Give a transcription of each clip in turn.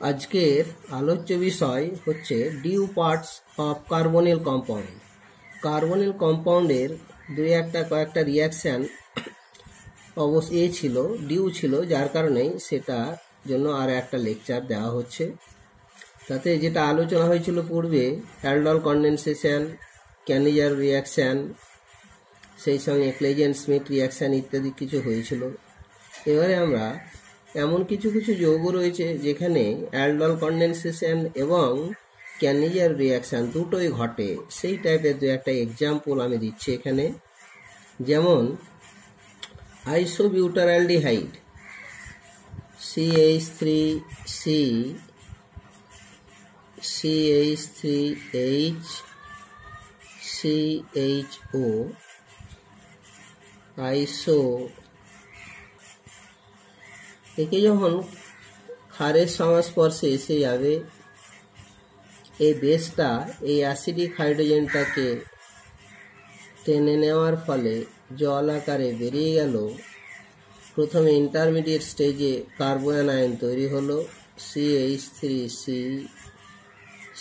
আজকের আলোচ্য বিষয় হচ্ছে due parts of carbonyl compound. Carbonyl কম্পাউন্ডের কয়েকটা রিয়াকশান অবশ্যই ছিল, ডিউ ছিল, যার কারণেই সেটা জন্য আর একটা লেকচার দেওয়া হচ্ছে। তাতে যেটা আলোচনা হয়েছিল পূর্বে, অ্যালডল কনডেনসেশন, ক্যানিজার রিয়াকশান, সেই সঙ্গে ক্লেজেন্ট স্মিথ রিয়াকশান ইত্যাদি কিছু হয়েছিল। এবারে আমরা এমন কিছু যৌগ রয়েছে যেখানে অ্যালডল কনডেনসেশন এবং ক্যানিজার রিয়াকশান দুটোই ঘটে, সেই টাইপের একটা এক্সাম্পল আমি দিচ্ছি এখানে। যেমন আইসোবিউটারালডিহাইড CH3C CH3H CHO একে যখন ক্ষারের সংস্পর্শে এসে যাবে, এই বেসটা এই অ্যাসিডিক হাইড্রোজেনটাকে টেনে নেওয়ার ফলে জল আকারে বেরিয়ে গেল। প্রথমে ইন্টারমিডিয়েট স্টেজে কার্বোয়ানায়ন তৈরি হলো, CH3C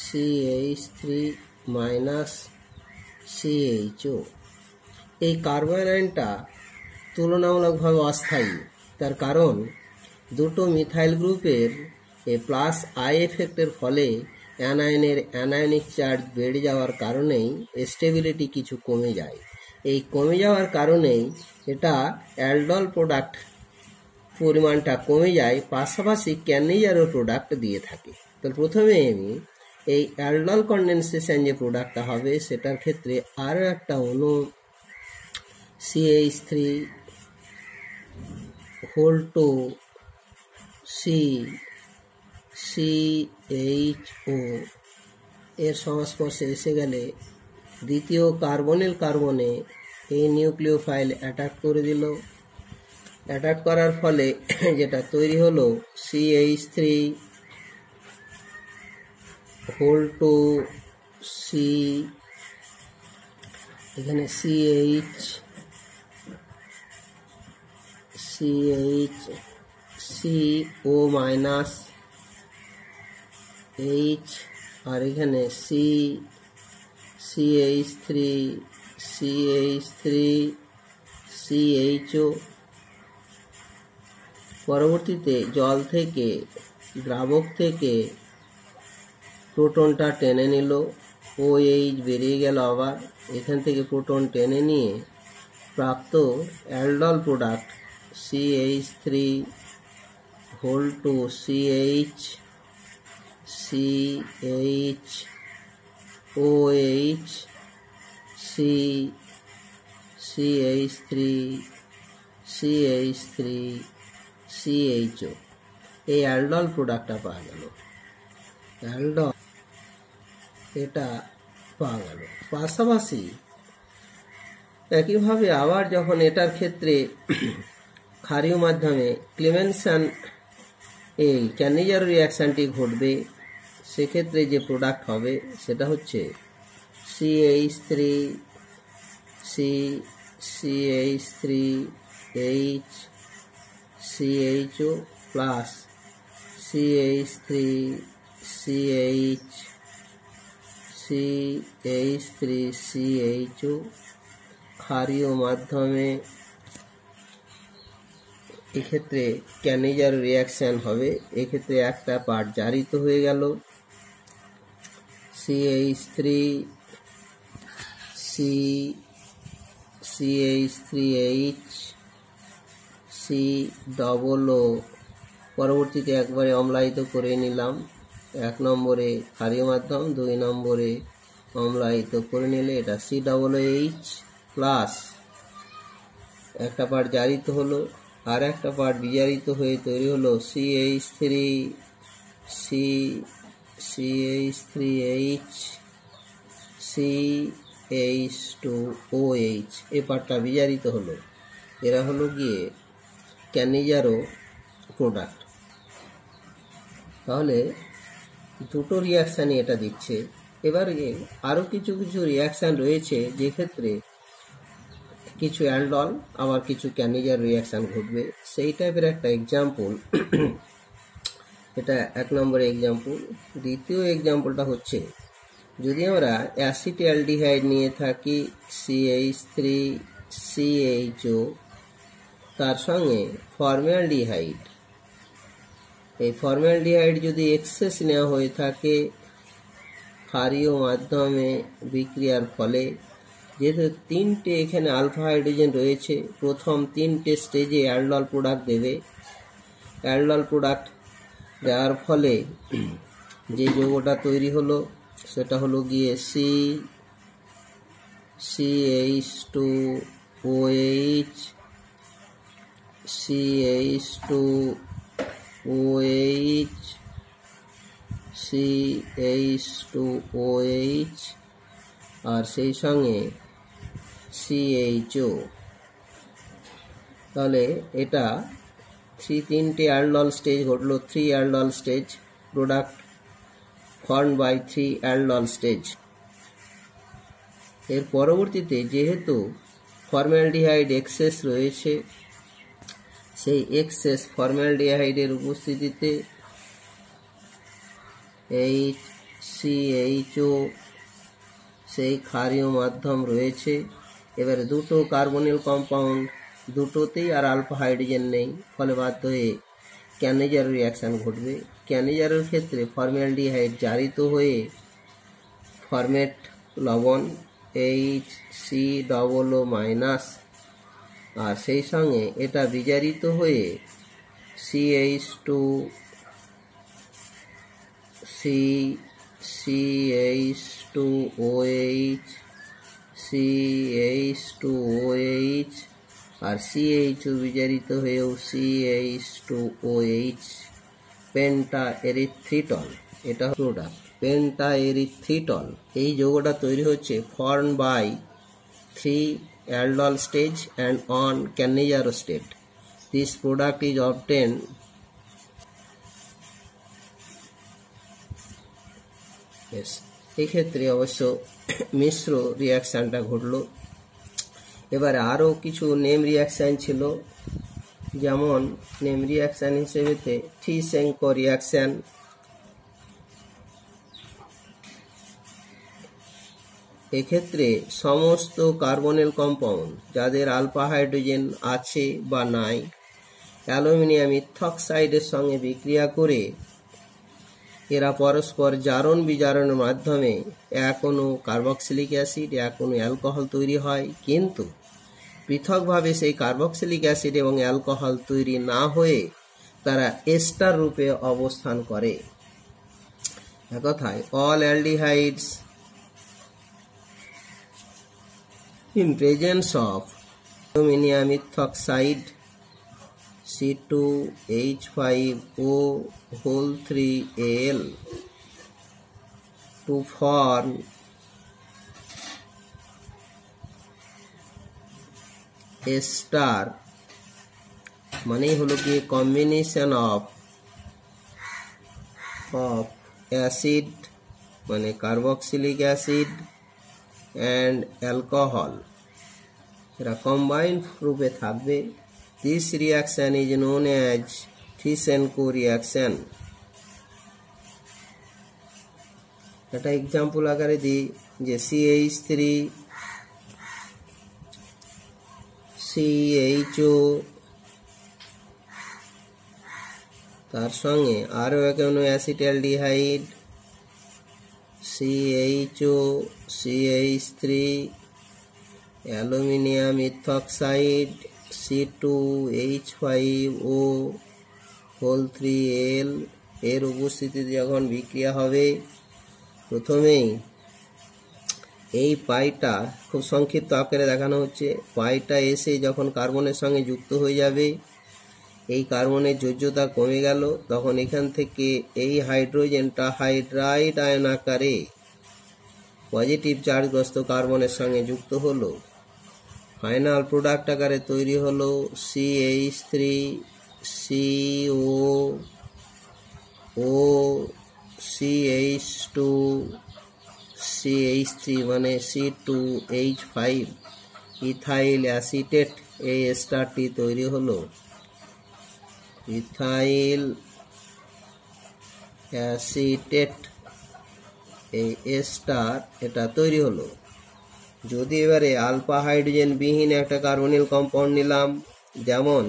CH3-CHO। এই কার্বোয়ানায়নটা তুলনামূলকভাবে অস্থায়ী, তার কারণ দুটো মিথাইল গ্রুপের প্লাস আই এফেক্টের ফলে অ্যানায়নের অ্যানায়নিক চার্জ বেড়ে যাওয়ার কারণেই স্টেবিলিটি কিছু কমে যায়। এই কমে যাওয়ার কারণেই এটা অ্যালডল প্রোডাক্ট পরিমাণটা কমে যায়, পাশাপাশি ক্যানিজারও প্রোডাক্ট দিয়ে থাকে। তো প্রথমে আমি এই অ্যালডল কনডেনসেশন যে প্রোডাক্টটা হবে সেটার ক্ষেত্রে আরও একটা অণু CH3CHO এর সংস্পর্শে এসে গেলে দ্বিতীয় কার্বনিল কার্বনে এই নিউক্লিওফাইল অ্যাটাক করে দিল। অ্যাটাক করার ফলে যেটা তৈরি হলো CH3 এখানে CHCO H আর এখানে CH3CHO। পরবর্তীতে জল থেকে, দ্রাবক থেকে প্রোটনটা টেনে নিল, OH বেরিয়ে গেল। আবার এখান থেকে প্রোটন টেনে নিয়ে প্রাপ্ত অ্যালডল প্রোডাক্ট CH3CHOH CH3CHO এই অ্যালডল প্রোডাক্টটা পাওয়া গেল, অ্যালডল এটা পাওয়া গেল। পাশাপাশি একইভাবে আবার যখন এটার ক্ষেত্রে ক্ষারীয় মাধ্যমে ক্লেমেনসন এই ক্যানিজার রিয়াকশানটি ঘটবে, সেক্ষেত্রে যে প্রোডাক্ট হবে সেটা হচ্ছে CH3CH3H প্লাস CH3CH ক্ষারীয় মাধ্যমে এক্ষেত্রে ক্যানিজার রিয়াকশান হবে। এক্ষেত্রে একটা পার্ট জারিত হয়ে গেল, CH3H COO পরবর্তীতে একবারে অম্লায়িত করে নিলাম। 1 নম্বরে ক্ষারীয় মাধ্যম, 2 নম্বরে অম্লায়িত করে নিলে এটা COOH প্লাস একটা পার্ট জারিত হলো, আর একটা পার্ট বিজারিত হয়ে তৈরি হলো CH3H CH2OH। এই পার্টটা বিজারিত হলো। এরা হলো গিয়ে ক্যানিজারও প্রোডাক্ট। তাহলে দুটো রিয়াকশানই এটা দিচ্ছে। এবার আরও কিছু রিয়াকশান রয়েছে যেক্ষেত্রে কিছু অ্যালডল আবার কিছু ক্যানিজার রিয়াকশান ঘটবে, সেই টাইপের একটা এক্সাম্পল এটা 1 নম্বর এক্সাম্পল। দ্বিতীয় এক্সাম্পলটা হচ্ছে, যদি আমরা অ্যাসিটালডিহাইড নিয়ে থাকি CH3CHO, তার সঙ্গে ফর্মালডিহাইড, এই ফর্মালডিহাইড যদি এক্সেস নেওয়া হয়ে থাকে ক্ষারীয় মাধ্যমে বিক্রিয়ার ফলে, যেহেতু 3টে এখানে আলফা হাইড্রোজেন রয়েছে, প্রথম 3টে স্টেজে অ্যালডল প্রোডাক্ট দেবে। অ্যালডল প্রোডাক্ট দেওয়ার ফলে যে যৌগটা তৈরি হলো সেটা হলো গিয়ে CH2OH, CH2OH, CH2OH, আর সেই সঙ্গে CHO। তাহলে এটা 3টে অ্যালডল স্টেজ ঘটলো, 3 aldol stage, product formed by 3 aldol stage. এর পরবর্তীতে যেহেতু ফর্মালডিহাইড এক্সেস রয়েছে, সেই এক্সেস ফর্মালডিহাইডের উপস্থিতিতে CHO সেই ক্ষারীয় মাধ্যম রয়েছে। এবারে দুটো কার্বনিল কম্পাউন্ড, দুটোতেই আর আলফা হাইড্রোজেন নেই, ফলে বাধ্য হয়ে ক্যানিজার রিয়াকশান ঘটবে। ক্যানিজারের ক্ষেত্রে ফর্মালডিহাইড জারিত হয়ে ফরমেট লবণ HCOO-, আর সেই সঙ্গে এটা বিজারিত হয়ে CH2OH, CH2OH, আর CHO বিজারিত হয়েও CH2OH, পেন্টাএরিথ্রিটল। এটা প্রোডাক্ট পেন্টাএরিথ্রিটল। এই যৌগটা তৈরি হচ্ছে form by 3 aldol stage and on Cannizzaro state. This product is obtained এই ক্ষেত্রে অবশ্য মিশ্র রিয়াকশানটা ঘটলো। এবারে আরও কিছু নেম রিয়াকশান ছিল, যেমন নেম রিয়াকশান হিসেবেতে থিসেঙ্কো রিয়াকশান। এক্ষেত্রে সমস্ত কার্বনিল কম্পাউন্ড যাদের আলফা হাইড্রোজেন আছে বা নাই, অ্যালুমিনিয়াম ইথক্সাইডের সঙ্গে বিক্রিয়া করে এরা পরস্পর জারণ বিজারণের মাধ্যমে এক অণু কার্বক্সিলিক অ্যাসিড, এক অণু অ্যালকোহল তৈরি হয়। কিন্তু পৃথকভাবে সেই কার্বক্সিলিক অ্যাসিড এবং অ্যালকোহল তৈরি না হয়ে তারা এস্টার রূপে অবস্থান করে। একথায় all aldehydes in presence of aluminum ethoxide C2H5O3Al to form ester, মানে হলো কি কম্বিনেশন অফ অ্যাসিড, মানে কার্বক্সিলিক অ্যাসিড and alcohol, এরা কম্বাইন্ড রূপে থাকবে। This reaction is known as Thyssenko reaction. একটা এক্সাম্পল আকারে দিই, যে CH3CHO, তার সঙ্গে আরও এক অণু acetaldehyde CHO, CH3, aluminium ethoxide C2H5O3Al এর উপস্থিতিতে যখন বিক্রিয়া হবে, প্রথমেই এই পাইটা খুব সংক্ষিপ্ত আকারে দেখানো হচ্ছে। পাইটা এসে যখন কার্বনের সঙ্গে যুক্ত হয়ে যাবে, এই কার্বনের যোজ্যতা কমে গেল, তখন এখান থেকে এই হাইড্রোজেনটা হাইড্রাইড আয়ন আকারে পজিটিভ চার্জগ্রস্ত কার্বনের সঙ্গে যুক্ত হলো। ফাইনাল প্রোডাক্ট আকারে তৈরি হলো CH3COOCH2CH3, মানে C2H5 ইথাইল অ্যাসিটেট। এই এস্টারটি তৈরি হলো ইথাইল অ্যাসিটেট, এই এস্টার এটা তৈরি হলো। যদি এবারে আলফা হাইড্রোজেন বিহীন একটা কার্বনিল কম্পাউন্ড নিলাম, যেমন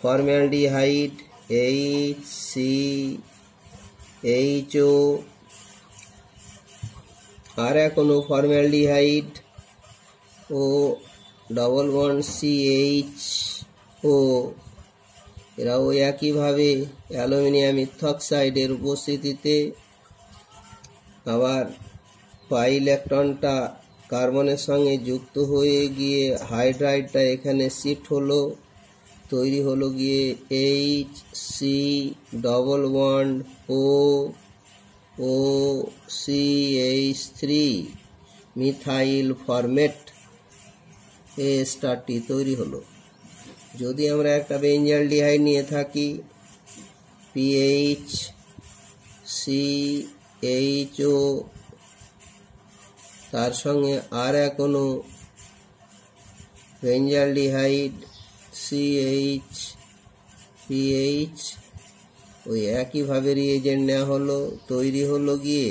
ফর্মালডিহাইড HCHO, আর এখনো ফর্মালডিহাইড ও ডবল বন্ড CHO, এরাও একইভাবে অ্যালুমিনিয়াম ইথক্সাইডের উপস্থিতিতে আবার পাই ইলেকট্রনটা কার্বনের সঙ্গে যুক্ত হয়ে গিয়ে হাইড্রাইডটা এখানে শিফট হলো, তৈরি হলো গিয়ে HC double bond OCH3 methyl formate এস্টারটি তৈরি হলো। যদি আমরা একটা বেঞ্জালডিহাইড নিয়ে থাকি PHCHO, তার সঙ্গে আর এখনো বেঞ্জালডিহাইড CHPH, ওই একইভাবে রিয়েজেন্ট নেওয়া হলো, তৈরি হলো গিয়ে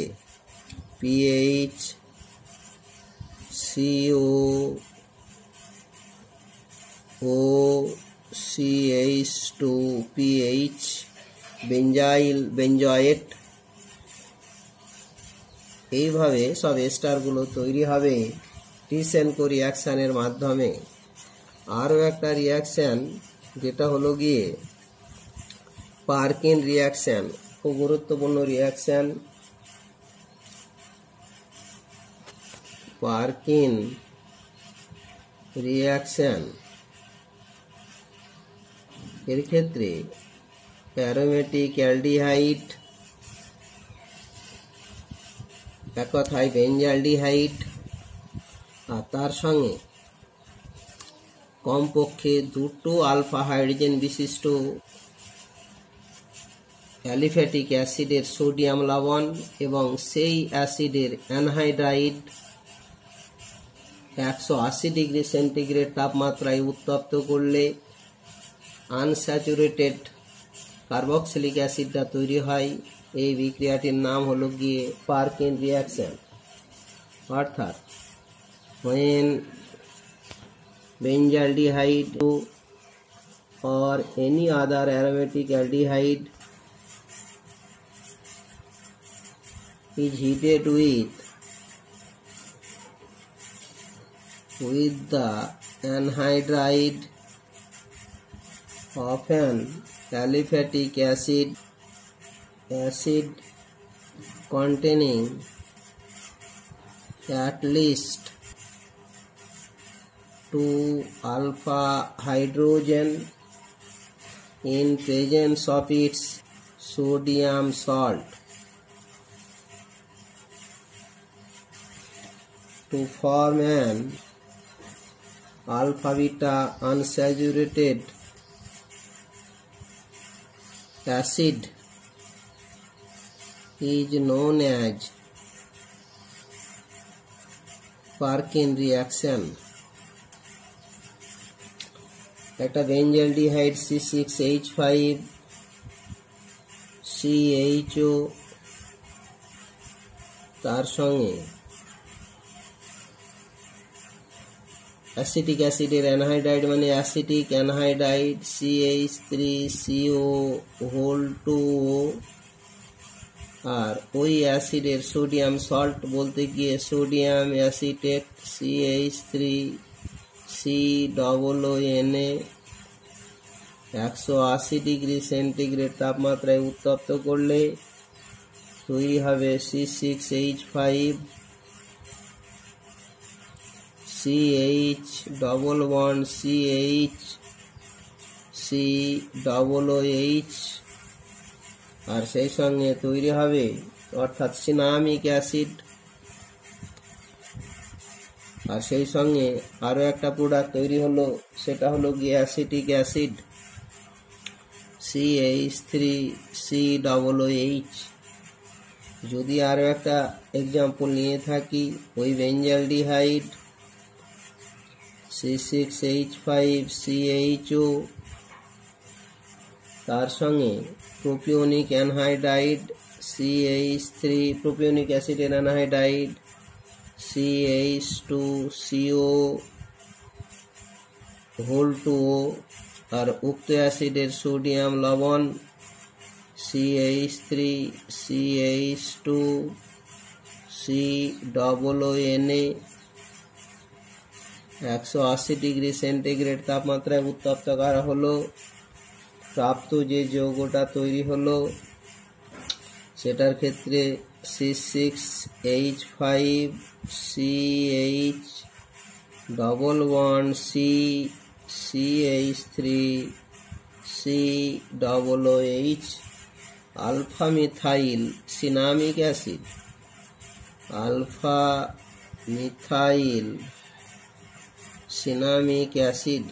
PHCOOCH2PH বেঞ্জয়েট। এইভাবে সব এস্টারগুলো তৈরি হবে টিসেনকো রিয়াকশানের মাধ্যমে। আরও একটা রিয়াকশান যেটা হলো গিয়ে পারকিন রিয়াকশান, খুব গুরুত্বপূর্ণ রিয়াকশান। পারকিন রিয়াকশান এর ক্ষেত্রে অ্যারোমেটিক অ্যালডিহাইড, এক কথায় বেঞ্জালডিহাইড, আর তার সঙ্গে কমপক্ষে দুটো আলফা হাইড্রোজেন বিশিষ্ট অ্যালিফ্যাটিক অ্যাসিডের সোডিয়াম লবণ এবং সেই অ্যাসিডের অ্যানহাইড্রাইড 180 ডিগ্রি সেন্টিগ্রেড তাপমাত্রায় উত্তপ্ত করলে আনস্যাচুরেটেড কার্বক্সিলিক অ্যাসিডটা তৈরি হয়। এই বিক্রিয়াটির নাম হলো গিয়ে পারকিন রিয়াকশন। অর্থাৎ when benzaldehyde or any other aromatic aldehyde is heated with the anhydride of an aliphatic acid containing at least 2 alpha hydrogen in presence of its sodium salt to form an alpha beta unsaturated acid is known as Perkin reaction. একটা benzaldehyde C6H5CHO, তার সঙ্গে acetic অ্যাসিডের anhydride মানে acetic anhydride CH3CO2O, আর ওই অ্যাসিডের sodium salt বলতে গিয়ে sodium acetate CH3COONA 180 degree centigrade তাপমাত্রায় উত্তপ্ত করলে তৈরি হবে C6H5CH ডবল বন্ড CH আর সেই সঙ্গে তৈরি হবে অর্থাৎ সিনামিক অ্যাসিড। আর সেই সঙ্গে আরো একটা প্রোডাক্ট তৈরি হলো, সেটা হলো গিয়ে অ্যাসিটিক অ্যাসিড CH3COOH। যদি আরো একটা এক্সাম্পল নিয়ে থাকি, ওই বেঞ্জালডিহাইড C6H5CHO, তার সঙ্গে প্রোপিওনিক অ্যানহাইড্রাইড CH3 প্রোপিওনিক অ্যাসিডের অ্যানহাইড্রাইড, CH2CO হোল 2O, আর উক্ত অ্যাসিডের সোডিয়াম লবণ CH3 CH2 COONA 180 degree centigrade তাপমাত্রায় উত্তপ্ত করা হলো। প্রাপ্ত যে যৌগটা তৈরি হলো সেটার ক্ষেত্রে C6H5CH double bond CH3COOH alpha methyl cinnamic acid, alpha methyl cinnamic acid.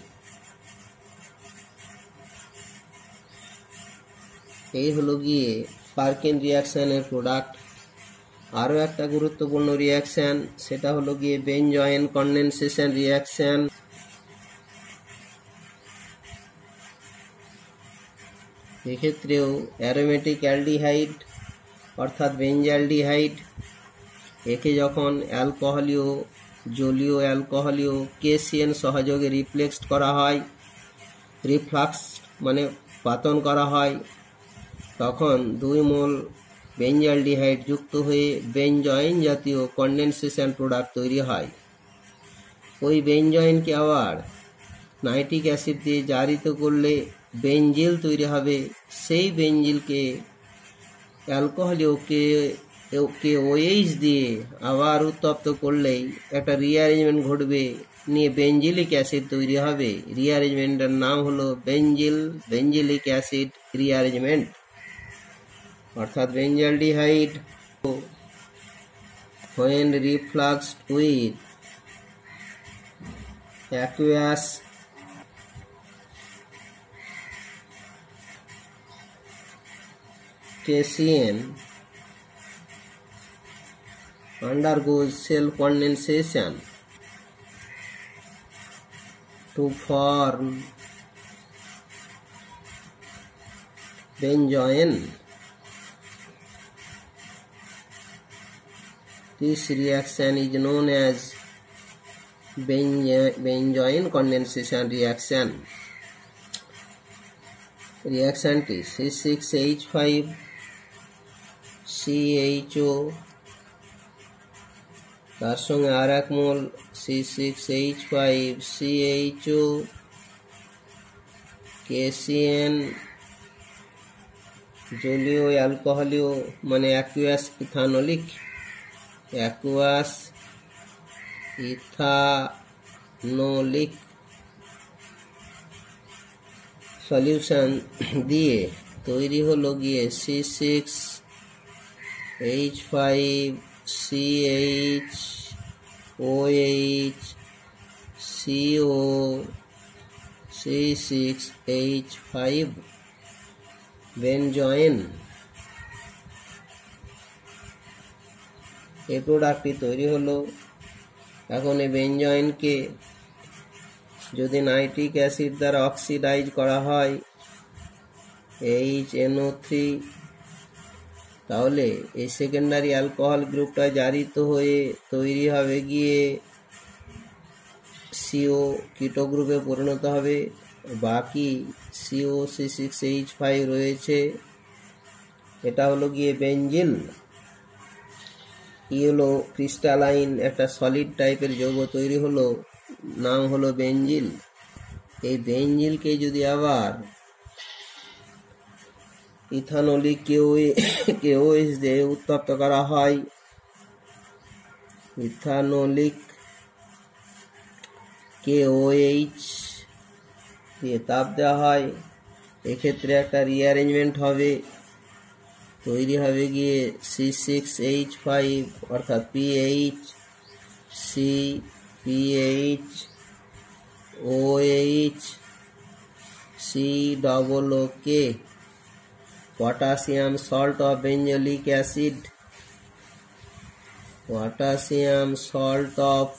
এই হলো গিয়ে পারকিন রিয়াকশনের প্রোডাক্ট। আরও একটা গুরুত্বপূর্ণ রিয়াকশন, সেটা হলো গিয়ে বেনজয়েন কন্ডেনসেশন রিয়াকশন। এক্ষেত্রেও অ্যারোমেটিক অ্যালডিহাইড অর্থাৎ বেনজালডিহাইড, একে যখন অ্যালকোহলীয় জলীয় অ্যালকোহলীয় KCN সহযোগে রিপ্লেক্সড করা হয়, রিফ্লাক্স মানে পাতন করা হয়, তখন 2 মোল বেনজালডিহাইড যুক্ত হয়ে বেনজয়েন জাতীয় কন্ডেনসেশন প্রোডাক্ট তৈরি হয়। ওই বেনজয়েনকে আবার নাইট্রিক অ্যাসিড দিয়ে জারিত করলে বেনজিল তৈরি হবে। সেই বেনজিলকে অ্যালকোহলীয় KOH দিয়ে আবার উত্তপ্ত করলেই একটা রিঅ্যারেঞ্জমেন্ট ঘটবে, নিয়ে বেনজিলিক অ্যাসিড তৈরি হবে। রিঅ্যারেঞ্জমেন্টের নাম হলো বেনজিলিক অ্যাসিড রিঅ্যারেঞ্জমেন্ট। অর্থাৎ benzaldehyde when refluxed with aqueous KCN undergoes self condensation to form benzoin. This reaction is known as benzoin condensation reaction. Reaction T C6H5CHO তার সঙ্গে আর এক মোল C6H5CHO KCN জলীয় অ্যালকোহলীয় মানে অ্যাকুয়াস ইথানোলিক সলিউশন দিয়ে তৈরি হলো গিয়ে C6H5CHOH CO C6H5 বেনজয়েন। এই প্রোডাক্টটি তৈরি হলো। এখন এই বেনজয়েনকে যদি নাইট্রিক অ্যাসিড দ্বারা অক্সিডাইজ করা হয় HNO3, তাহলে এই সেকেন্ডারি অ্যালকোহল গ্রুপটা জারিত হয়ে তৈরি হবে গিয়ে CO কিটো গ্রুপে পরিণত হবে। বাকি CO C6H5 রয়েছে, এটা হলো গিয়ে বেনজিল। ই হলো ক্রিস্টালাইন একটা সলিড টাইপের যৌগ তৈরি হলো, নাম হলো বেনজিল। এই বেনজিলকে যদি আবার ইথানোলিক KOH দিয়ে উত্তপ্ত করা হয়, ইথানোলিক KOH দিয়ে তাপ দেওয়া হয়, এক্ষেত্রে একটা রিঅ্যারেঞ্জমেন্ট হবে, তৈরি হবে গিয়ে C6H5 অর্থাৎ PH CPH OH COOK potassium salt of benzoic acid, potassium salt of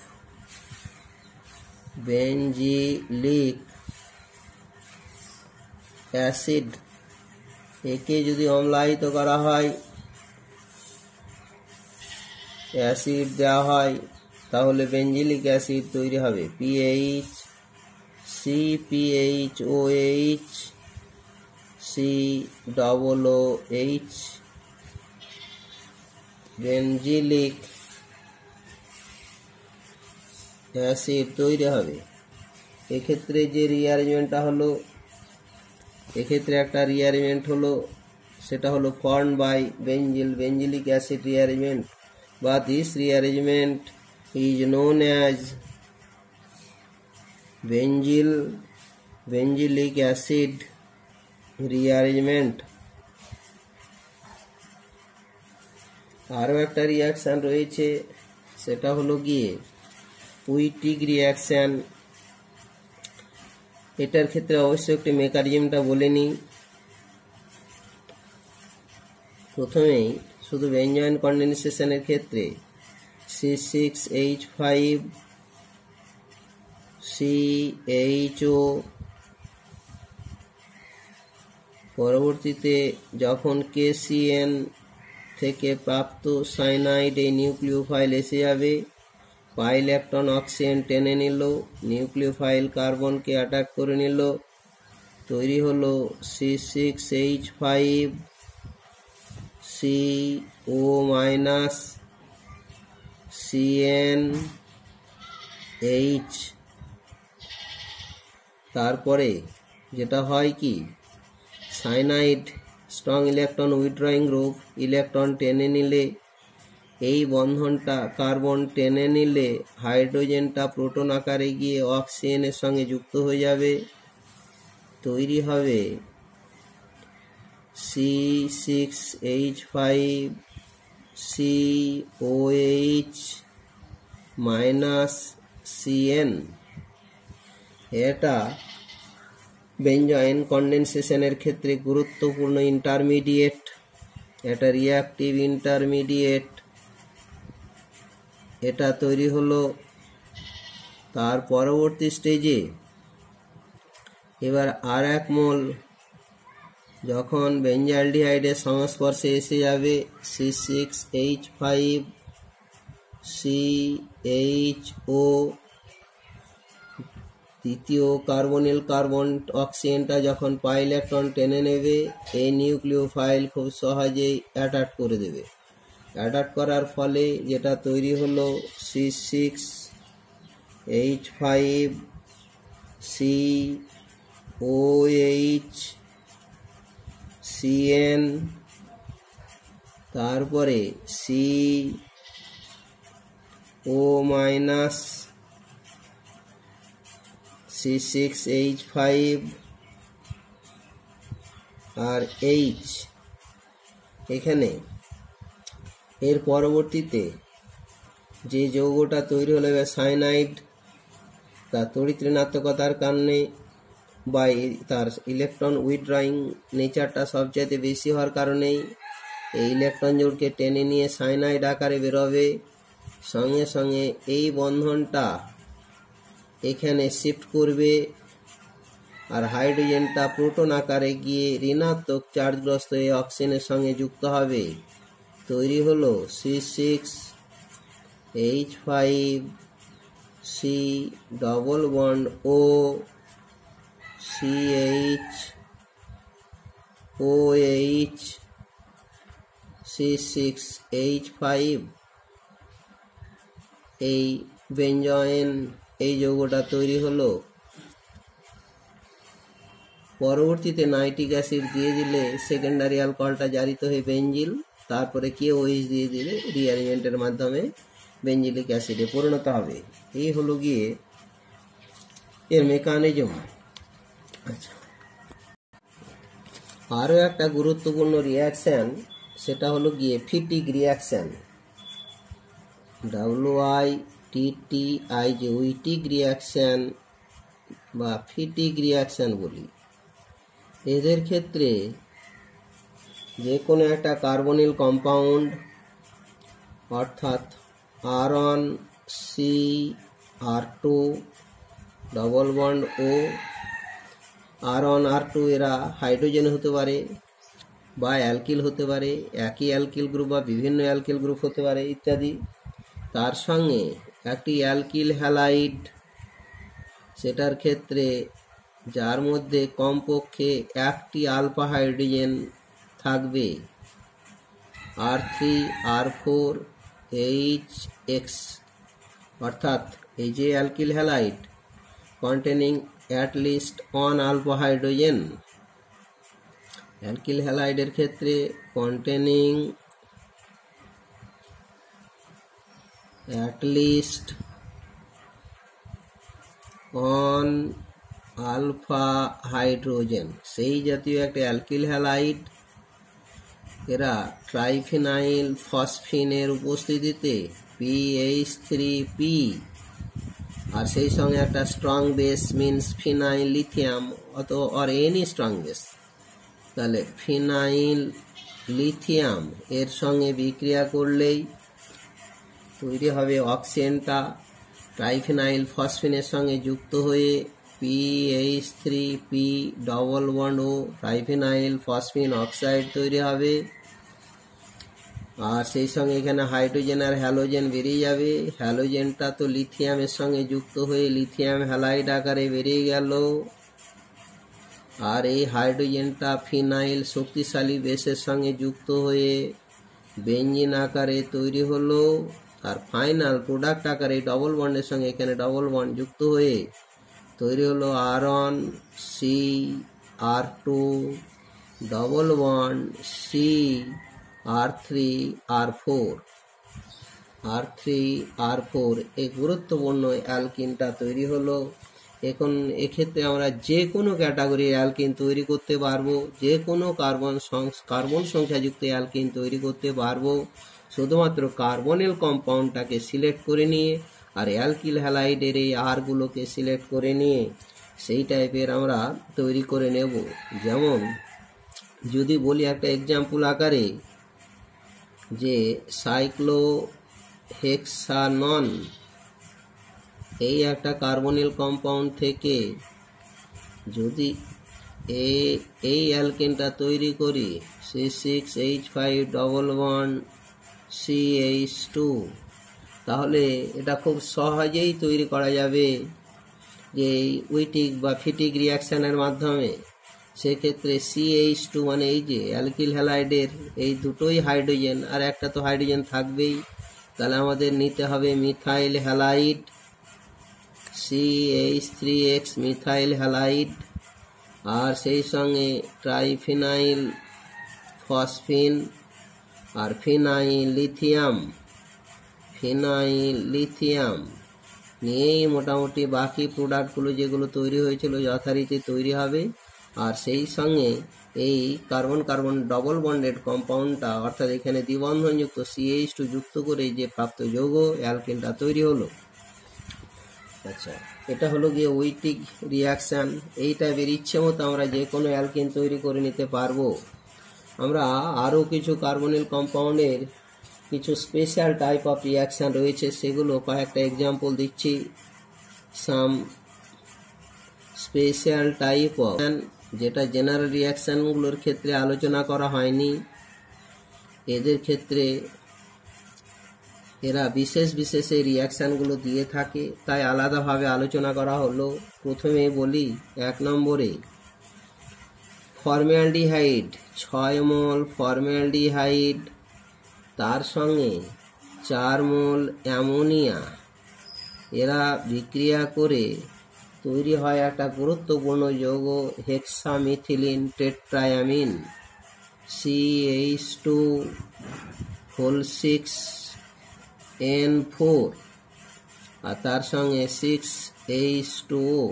benzoic acid। একে যদি অম্লায়িত করা হয় অ্যাসিড দেওয়া হয় তাহলে বেঞ্জিলিক অ্যাসিড তৈরি হবে পিএইচ CPHOH COOH বেঞ্জিলিক অ্যাসিড তৈরি হবে। এক্ষেত্রে যে রিঅ্যারেঞ্জমেন্টটা হলো, এক্ষেত্রে একটা রিঅ্যারেঞ্জমেন্ট হলো, সেটা হলো formed by benzilic acid rearrangement, বা this rearrangement is known as benzilic acid rearrangement. আরও একটা রিয়াকশান রয়েছে, সেটা হলো গিয়ে উইটিক রিয়াকশান। এটার ক্ষেত্রে অবশ্যই একটি মেকানিজমটা বলে নিই। প্রথমেই শুধু বেঞ্জয়েন কন্ডেনসেশনের ক্ষেত্রে C6H5CHO পরবর্তীতে যখন KCN থেকে প্রাপ্ত সাইনাইড এই নিউক্লিওফাইল এসে যাবে, পাই ইলেকট্রন অক্সিজেন টেনে নিল, নিউক্লিওফাইল কার্বনকে অ্যাটাক করে নিল, তৈরি হলো C6H5CO-CNH। তারপরে যেটা হয় কি, cyanide strong electron withdrawing group electron টেনে নিলে, এই বন্ধনটা কার্বন টেনে নিলে হাইড্রোজেনটা প্রোটন আকারে গিয়ে অক্সিজেনের সঙ্গে যুক্ত হয়ে যাবে, তৈরি হবে C6H5COH-CN। এটা বেঞ্জয়েন কন্ডেনসেশনের ক্ষেত্রে গুরুত্বপূর্ণ ইন্টারমিডিয়েট, এটা রিঅ্যাক্টিভ ইন্টারমিডিয়েট, এটা তৈরি হলো। তার পরবর্তী স্টেজে এবার আর এক মোল যখন বেঞ্জালডিহাইডের সংস্পর্শে এসে যাবে, C6H5CHO, তৃতীয় কার্বনিল কার্বন অক্সিজেনটা যখন পাই ইলেকট্রন টেনে নেবে, এই নিউক্লিওফাইল খুব সহজেই অ্যাটাক করে দেবে। অ্যাটাক করার ফলে যেটা তৈরি হলো C6H5COH-CN, তারপরে CO- C6H5 আর H। এখানে এর পরবর্তীতে যে যৌগটা তৈরি হলো সাইনাইড, তার তড়িৎ ঋণাত্মকতার কারণে বা তার ইলেকট্রন উইথড্রয়িং নেচারটা সবচাইতে বেশি হওয়ার কারণেই এই ইলেকট্রন জোড়কে টেনে নিয়ে সাইনাইড আকারে বেরোবে। সঙ্গে সঙ্গে এই বন্ধনটা এখানে শিফট করবে, আর হাইড্রোজেনটা প্রোটন আকারে গিয়ে ঋণাত্মক চার্জগ্রস্ত এই অক্সিজেনের সঙ্গে যুক্ত হবে, তৈরি হলো C6H5C double bond O CHOH C6H5। এই বেঞ্জয়েন এই যৌগটা তৈরি হলো। পরবর্তীতে নাইট্রিক অ্যাসিড দিয়ে দিলে সেকেন্ডারি অ্যালকোহলটা জারিত হয়ে বেঞ্জিল, তারপরে KOH দিয়ে দিলে রিঅ্যারেঞ্জমেন্টের মাধ্যমে বেঞ্জিলিক অ্যাসিডে পরিণত হবে। এই হলো গিয়ে এর মেকানিজম। আচ্ছা, আরও একটা গুরুত্বপূর্ণ রিয়াকশান, সেটা হলো গিয়ে ফিটিক রিয়াকশান, WITTI, যে উইটিক রিয়াকশান বা ফিটিক রিয়াকশান বলি। এদের ক্ষেত্রে যে কোনো একটা কার্বনিল কম্পাউন্ড, অর্থাৎ R1C double bond O, R1 R2 এরা হাইড্রোজেন হতে পারে বা অ্যালকিল হতে পারে, একই অ্যালকিল গ্রুপ বা বিভিন্ন অ্যালকিল গ্রুপ হতে পারে ইত্যাদি। তার সঙ্গে একটি অ্যালকিল হ্যালাইড, সেটার ক্ষেত্রে যার মধ্যে কমপক্ষে একটি আলফা হাইড্রোজেন থাকবে, R3R4HX, অর্থাৎ এই যে alkyl halide containing at least one alpha hydrogen, alkyl হ্যালাইডের ক্ষেত্রে containing at least one alpha hydrogen, সেই জাতীয় একটা অ্যালকিল হ্যালাইড এরা ট্রাইফিনাইল ফসফিনের উপস্থিতিতে PH3P আর সেই সঙ্গে একটা strong base means phenyl lithium or any strong base, তাহলে ফিনাইল লিথিয়াম এর সঙ্গে বিক্রিয়া করলেই তৈরি হবে অক্সিজেনটা ট্রাইফিনাইল ফসফিনের সঙ্গে যুক্ত হয়ে PH3P ডবল বন্ড ও ট্রাইফিনাইল ফসফিন অক্সাইড তৈরি হবে। আর সেই সঙ্গে এখানে হাইড্রোজেন আর হ্যালোজেন বেরিয়ে যাবে। হ্যালোজেনটা তো লিথিয়ামের সঙ্গে যুক্ত হয়ে লিথিয়াম হ্যালাইড আকারে বেরিয়ে গেল, আর এই হাইড্রোজেনটা ফিনাইল শক্তিশালী বেসের সঙ্গে যুক্ত হয়ে বেঞ্জিন আকারে তৈরি হলো। আর ফাইনাল প্রোডাক্ট আকারে ডবল বন্ডের সঙ্গে এখানে ডবল বন্ড যুক্ত হয়ে তৈরি হলো R1 C R2 double bond C R3 R4 এই গুরুত্বপূর্ণ অ্যালকিনটা তৈরি হলো। এখন এক্ষেত্রে আমরা যে কোনো ক্যাটাগরির অ্যালকিন তৈরি করতে পারবো, যে কোনো কার্বন সংখ্যাযুক্ত অ্যালকিন তৈরি করতে পারবো, শুধুমাত্র কার্বনিল কম্পাউন্ডটাকে সিলেক্ট করে নিয়ে আর অ্যালকিল হ্যালাইডের এই আরগুলোকে সিলেক্ট করে নিয়ে সেই টাইপের আমরা তৈরি করে নেব। যেমন যদি বলি একটা এক্সাম্পল আকারে যে সাইক্লোহেক্সানন এই একটা কার্বনিল কম্পাউন্ড থেকে যদি এই অ্যালকেনটা তৈরি করি C6H5 ডবল বন্ড CH2, তাহলে এটা খুব সহজেই তৈরি করা যাবে যে উইটিক বা ফিটিক রিয়াকশানের মাধ্যমে। সেক্ষেত্রে CH2 মানে এই যে অ্যালকিল হ্যালাইডের এই দুটোই হাইড্রোজেন আর একটা তো হাইড্রোজেন থাকবেই, তাহলে আমাদের নিতে হবে methyl halide CH3X methyl halide, আর সেই সঙ্গে ট্রাইফিনাইল ফসফিন আর ফিনাইল লিথিয়াম নিয়েই মোটামুটি বাকি প্রোডাক্টগুলো যেগুলো তৈরি হয়েছিল যথারীতি তৈরি হবে। আর সেই সঙ্গে এই কার্বন কার্বন ডবল বন্ডেড কম্পাউন্ডটা অর্থাৎ এখানে দ্বিবন্ধনযুক্ত CH2 যুক্ত করে যে প্রাপ্ত যৌগ অ্যালকেনটা তৈরি হলো। আচ্ছা, এটা হলো গিয়ে উইটিক রিয়াকশান। এই টাইপের ইচ্ছে মতো আমরা যে কোনো অ্যালকেন তৈরি করে নিতে পারবো। আমরা আরও কিছু কার্বনিল কম্পাউন্ডের কিছু স্পেশাল টাইপ অফ রিয়াকশান রয়েছে, সেগুলো কয়েকটা এক্সাম্পল দিচ্ছি। সাম স্পেশাল টাইপ অফ, যেটা জেনারেল রিয়াকশানগুলোর ক্ষেত্রে আলোচনা করা হয়নি, এদের ক্ষেত্রে এরা বিশেষ এই রিয়াকশানগুলো দিয়ে থাকে, তাই আলাদাভাবে আলোচনা করা হলো। প্রথমে বলি 1 নম্বরে ফর্মালডিহাইড, 6 মোল ফর্মালডিহাইড, তার সঙ্গে 4 মোল অ্যামোনিয়া, এরা বিক্রিয়া করে তৈরি হয় একটা গুরুত্বপূর্ণ যৌগ হেক্সামিথিলিন টেট্রায়ামিন CH2(6N4) আর তার সঙ্গে 6H2O,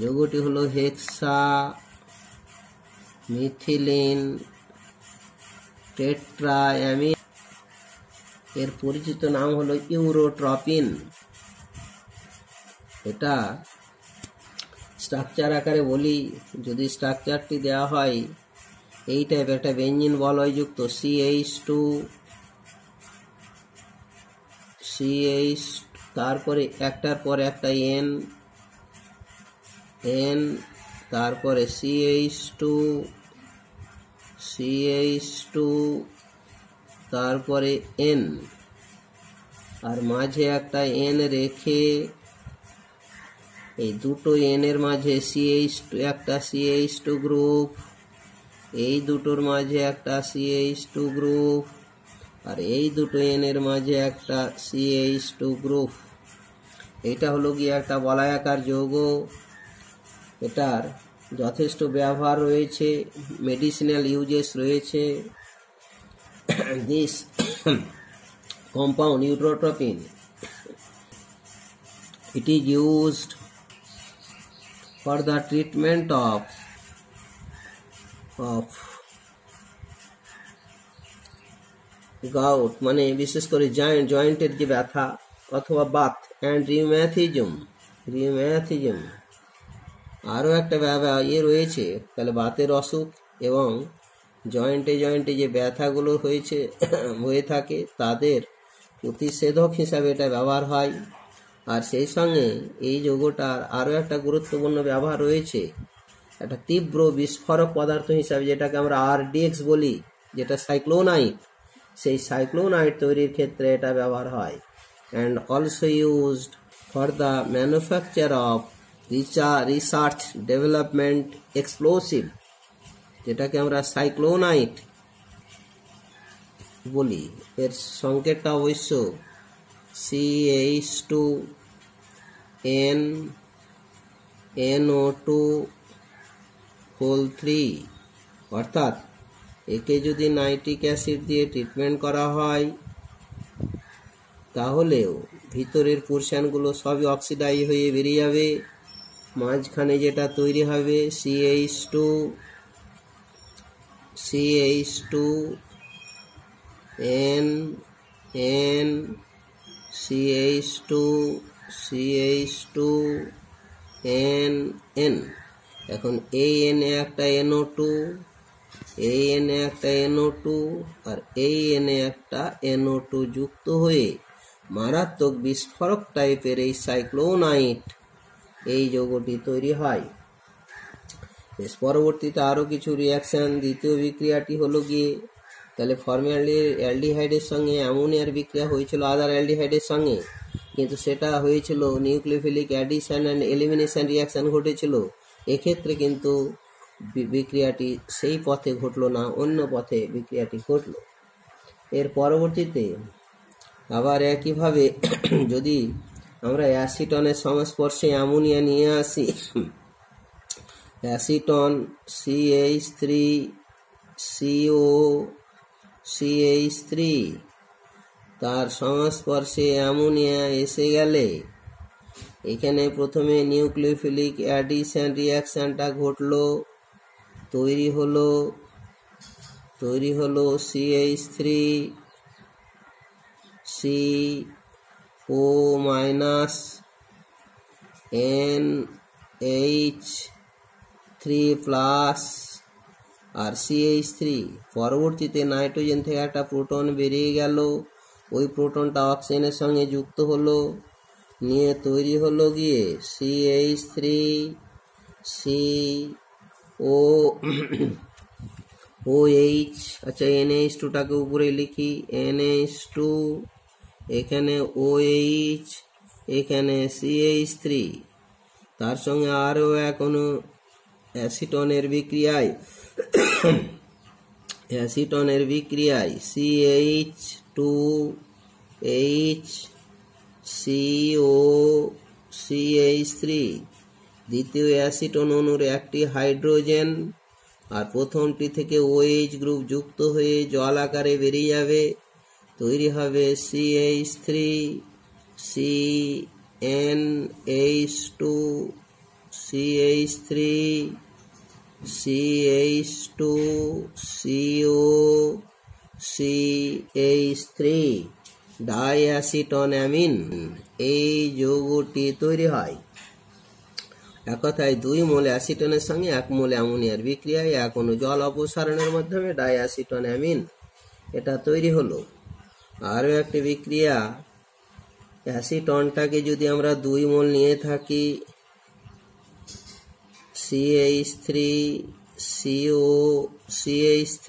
যৌগটি হলো হেক্সামিথিলিন টেট্রায়ামিন। এর পরিচিত নাম হলো ইউরোট্রপিন। এটা স্ট্রাকচার আকারে বলি, যদি স্ট্রাকচারটি দেওয়া হয় এই টাইপ একটা বেঞ্জিন বলয়যুক্ত CH2 তারপরে একটার পর একটা N তারপরে CH2 তারপরে N, আর মাঝে একটা এন রেখে এই দুটো এন এর মাঝে একটা CH2 গ্রুপ, এই দুটোর মাঝে একটা CH2 গ্রুপ, আর এই দুটো এন এর মাঝে একটা CH2 গ্রুপ। এটা হলো গিয়ে একটা বলয়াকার যৌগ। এটার যথেষ্ট ব্যবহার রয়েছে, মেডিসিনাল ইউজেস রয়েছে। This compound eutropine, it is used for the treatment of gout, মানে বিশেষ করে জয়েন্টের যে ব্যথা অথবা বাত, অ্যান্ড রিউম্যাথিজম। আরও একটা রয়েছে, তাহলে বাতের অসুখ এবং জয়েন্টে যে ব্যথাগুলো হয়ে থাকে তাদের প্রতিষেধক হিসাবে এটা ব্যবহার হয়। আর সেই সঙ্গে এই যৌগটার আরও একটা গুরুত্বপূর্ণ ব্যবহার রয়েছে, একটা তীব্র বিস্ফোরক পদার্থ হিসাবে, যেটাকে আমরা RDX বলি, যেটা সাইক্লোনাইট, সেই সাইক্লোনাইট তৈরির ক্ষেত্রে এটা ব্যবহার হয়। And also used for the manufacture of research development explosive, যেটাকে আমরা সাইক্লোনাইট বলি। এর সংকেতটা অবশ্য CH2NO2 অর্থাৎ একে যদি নাইট্রিক অ্যাসিড দিয়ে ট্রিটমেন্ট করা হয় তাহলেও ভিতরের পোরশনগুলো সবই অক্সিডাইজ হয়ে বেরিয়ে যাবে। মাঝখানে যেটা তৈরি হবে CH2N, এখন এই N এ একটা NO2, এই N এ একটা NO2, আর এই N এ একটা NO2 যুক্ত হয়ে মারাত্মক বিস্ফোরক টাইপের এই সাইক্লোনাইট এই যৌগটি তৈরি হয়। বেশ পরবর্তীতে আরও কিছু রিয়াকশন, দ্বিতীয় বিক্রিয়াটি হলো গিয়ে, তাহলে অ্যালডিহাইডের সঙ্গে অ্যামোনিয়ার বিক্রিয়া হয়েছিল আদার অ্যালডিহাইডের সঙ্গে, কিন্তু সেটা হয়েছিল nucleophilic addition and elimination reaction ঘটেছিল। এক্ষেত্রে কিন্তু বিক্রিয়াটি সেই পথে ঘটলো না, অন্য পথে বিক্রিয়াটি ঘটলো। এর পরবর্তীতে আবার একইভাবে যদি আমরা অ্যাসিটনের সংস্পর্শে অ্যামোনিয়া নিয়ে আসি, অ্যাসিটন CH3COCH3 তার সংস্পর্শে অ্যামোনিয়া এসে গেলে এখানে প্রথমে নিউক্লিওফিলিক অ্যাডিশন রিয়াকশনটা ঘটলো, তৈরি হলো CH3CO- আর CH3। পরবর্তীতে নাইট্রোজেন থেকে একটা প্রোটন বেরিয়ে গেল, ওই প্রোটনটা অক্সিজেনের সঙ্গে যুক্ত হলো, নিয়ে তৈরি হলো গিয়ে CH3COOH। আচ্ছা, NH2টাকে উপরে লিখি, NH2, এখানে OH, এখানে CH3, তার সঙ্গে আরও এখনো অ্যাসিটনের বিক্রিয়ায় CH2HCOCH3, দ্বিতীয় অ্যাসিটন অণুর একটি হাইড্রোজেন আর প্রথমটি থেকে OH গ্রুপ যুক্ত হয়ে জল আকারে বেরিয়ে যাবে, তৈরি হবে CH3CN2CH2COCH3 ডাইঅ্যাসিটনঅ্যামিন। এই যৌগটি তৈরি হয়। এক কথায় 2 মোল অ্যাসিটনের সঙ্গে 1 মোল অ্যামোনিয়ার বিক্রিয়ায় 1 অণু জল অপসারণের মাধ্যমে ডাইঅ্যাসিটনঅ্যামিন এটা তৈরি হলো। আরও একটি বিক্রিয়া, অ্যাসিটনটাকে যদি আমরা 2 মোল নিয়ে থাকি, CH3COCH3,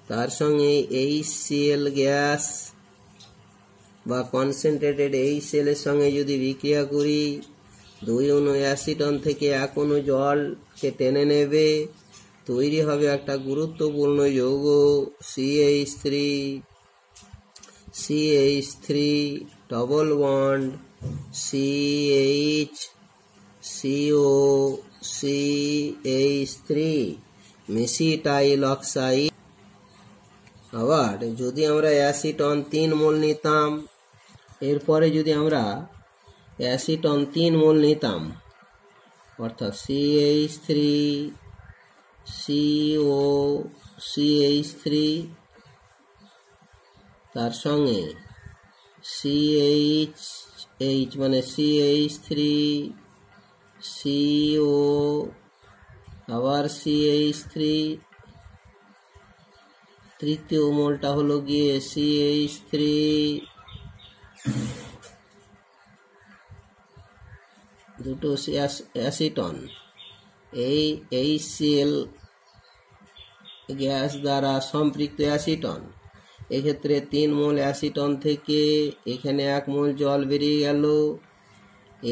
তার সঙ্গে HCl গ্যাস বা কনসেন্ট্রেটেড এই সেলের সঙ্গে যদি বিক্রিয়া করি, 2 অণু অ্যাসিটন থেকে 1 অণু জলকে টেনে নেবে, তৈরি হবে একটা গুরুত্বপূর্ণ যৌগ CH3 double bond CH3 মেসিটাইল oxide. আবার যদি আমরা অ্যাসিটন 3 মোল নিতাম, এরপরে যদি আমরা অ্যাসিটন 3 মোল নিতাম, অর্থাৎ CH3 তার সঙ্গে CH মানে CH3CO আবার CH3, তৃতীয় মোলটা হলো গিয়ে CH3 দুটো অ্যাসিটন, এই HCl গ্যাস দ্বারা সম্পৃক্ত অ্যাসিটন। এক্ষেত্রে 3 মোল অ্যাসিটন থেকে এখানে 1 মোল জল বেরিয়ে গেল,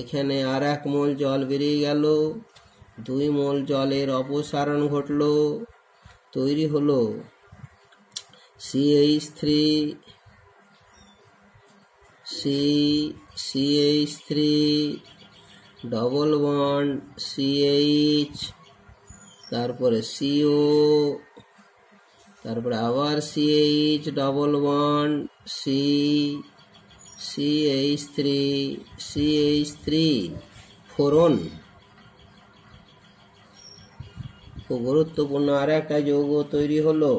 এখানে আর 1 মোল জল বেরিয়ে গেল, 2 মোল জলের অপসারণ ঘটল, তৈরি হলো CH3 ডবল বন্ড CH, তারপরে CO, তারপরে আবার CH ডবল বন্ড CH3 ফোরন। খুব গুরুত্বপূর্ণ আর একটা যৌগ তৈরি হলো।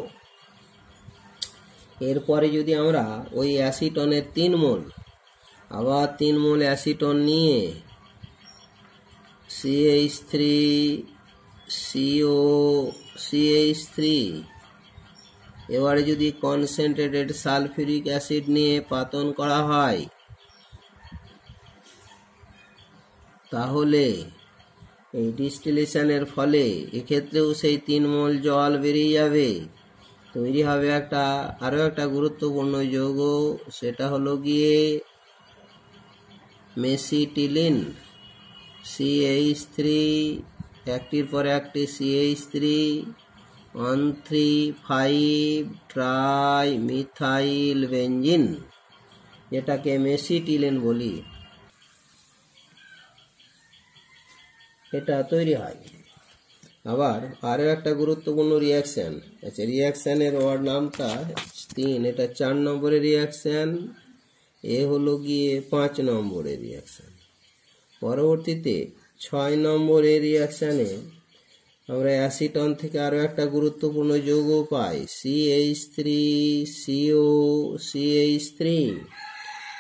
এরপরে যদি আমরা ওই অ্যাসিটনের 3 মোল, আবার 3 মোল অ্যাসিটন নিয়ে CH3 এবারে যদি কনসেন্ট্রেটেড সালফিউরিক অ্যাসিড নিয়ে পাতন করা হয়, তাহলে এই ডিস্টিলেশনের ফলে এক্ষেত্রেও সেই 3 মোল জল বেরিয়ে যাবে, তৈরি হবে আরো একটা গুরুত্বপূর্ণ যৌগ, সেটা হলো গিয়ে মেসিটিলিন CH3, একটির পর একটি CH3 1,3,5 মিথাইল বেঞ্জিন, যেটাকে মেসিটিলিন বলি, এটা তৈরি হয়। আবার আরো একটা গুরুত্বপূর্ণ রিয়াকশন আছে, রিয়াকশনের ওয়ার্ড নামটা 3, এটা 4 নম্বরের রিয়াকশন, এ হলো গিয়ে 5 নম্বরের রিয়াকশন। পরবর্তীতে 6 নম্বরের রিয়াকশনে আমরা অ্যাসিটন থেকে আরো একটা গুরুত্বপূর্ণ যৌগ পাই CH3CO,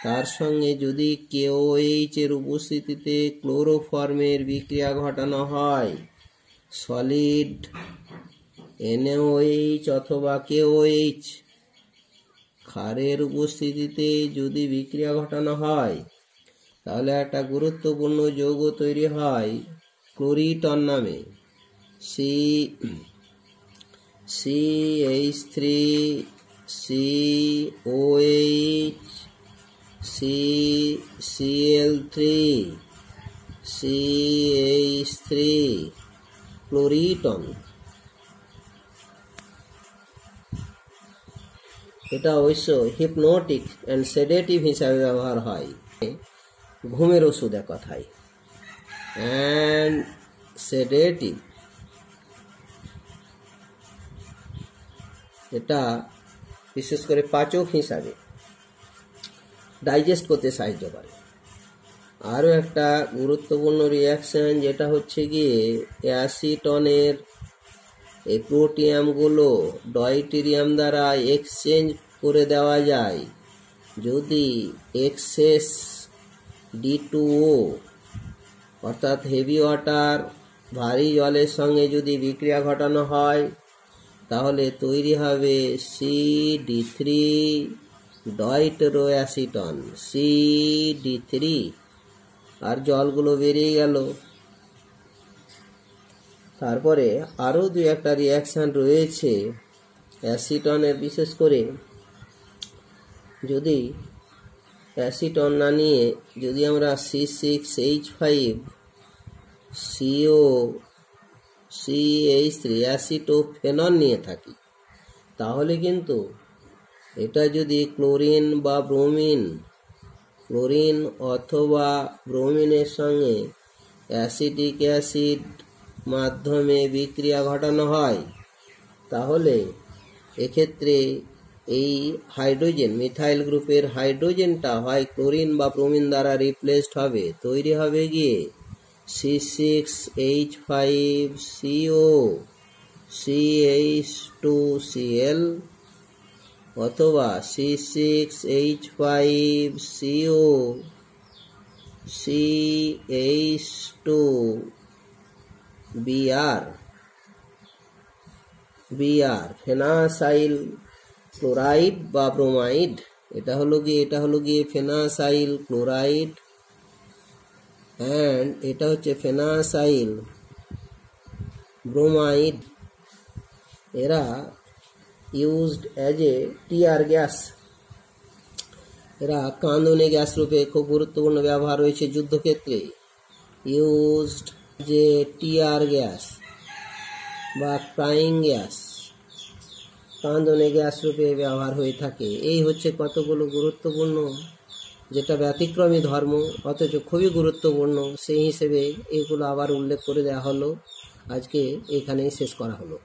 তার সঙ্গে যদি KOH এর উপস্থিতিতে ক্লোরোফর্মের বিক্রিয়া ঘটানো হয়, সলিড NaOH অথবা KOH ক্ষারের উপস্থিতিতে যদি বিক্রিয়া ঘটানো হয়, তাহলে একটা গুরুত্বপূর্ণ যৌগ তৈরি হয় ক্লোরিটন নামে CH3COH Cl3 CH3 ক্লোরিটন। এটা অবশ্য হিপনোটিক অ্যান্ড সেডেটিভ হিসাবে ব্যবহার হয়, ঘুমের ওষুধ এক কথায়, অ্যান্ড সেডেটিভ। এটা বিশেষ করে পাচক হিসাবে ডাইজেস্ট করতে সাহায্য করে। আরও একটা গুরুত্বপূর্ণ রিয়াকশন যেটা হচ্ছে গিয়ে অ্যাসিটনের এই প্রোটিয়ামগুলো ডয়টেরিয়াম দ্বারা এক্সচেঞ্জ করে দেওয়া যায়। যদি এক্সেস D2O অর্থাৎ হেভি ওয়াটার ভারী জলের সঙ্গে যদি বিক্রিয়া ঘটানো হয়, তাহলে তৈরি হবে CD3 ডয়টেরোঅ্যাসিটন CD3, আর জলগুলো বেরিয়ে গেল। তারপরে আরও 2-1টা রিয়াকশান রয়েছে অ্যাসিটনের, বিশেষ করে যদি অ্যাসিটন না নিয়ে যদি আমরা C6H5CO অ্যাসিটোফেনন নিয়ে থাকি, তাহলে কিন্তু এটা যদি ক্লোরিন অথবা ব্রোমিনের সঙ্গে অ্যাসিটিক অ্যাসিড মাধ্যমে বিক্রিয়া ঘটানো হয়, তাহলে এক্ষেত্রে এই হাইড্রোজেন মিথাইল গ্রুপের হাইড্রোজেনটা হয় ক্লোরিন বা ব্রোমিন দ্বারা রিপ্লেসড হবে, তৈরি হবে গিয়ে C6H5CO CH2Cl অথবা C6H5CO CH2Br ফেনাসাইল ক্লোরাইড বা ব্রোমাইড। এটা হলো গিয়ে ফেনাসাইল ক্লোরাইড অ্যান্ড এটা হচ্ছে ফেনাসাইল ব্রোমাইড। এরা used as a tear gas. এরা কাঁদনে গ্যাস রূপে খুব গুরুত্বপূর্ণ ব্যবহার রয়েছে যুদ্ধক্ষেত্রে। ইউজড যে টিয়ার গ্যাস বা ক্রাইং গ্যাস, কাঁদনে গ্যাস রূপে ব্যবহার হয়ে থাকে। এই হচ্ছে কতগুলো গুরুত্বপূর্ণ, যেটা ব্যতিক্রমী ধর্ম অথচ খুবই গুরুত্বপূর্ণ, সেই হিসেবে এগুলো আবার উল্লেখ করে দেওয়া হলো। আজকে এখানেই শেষ করা হলো।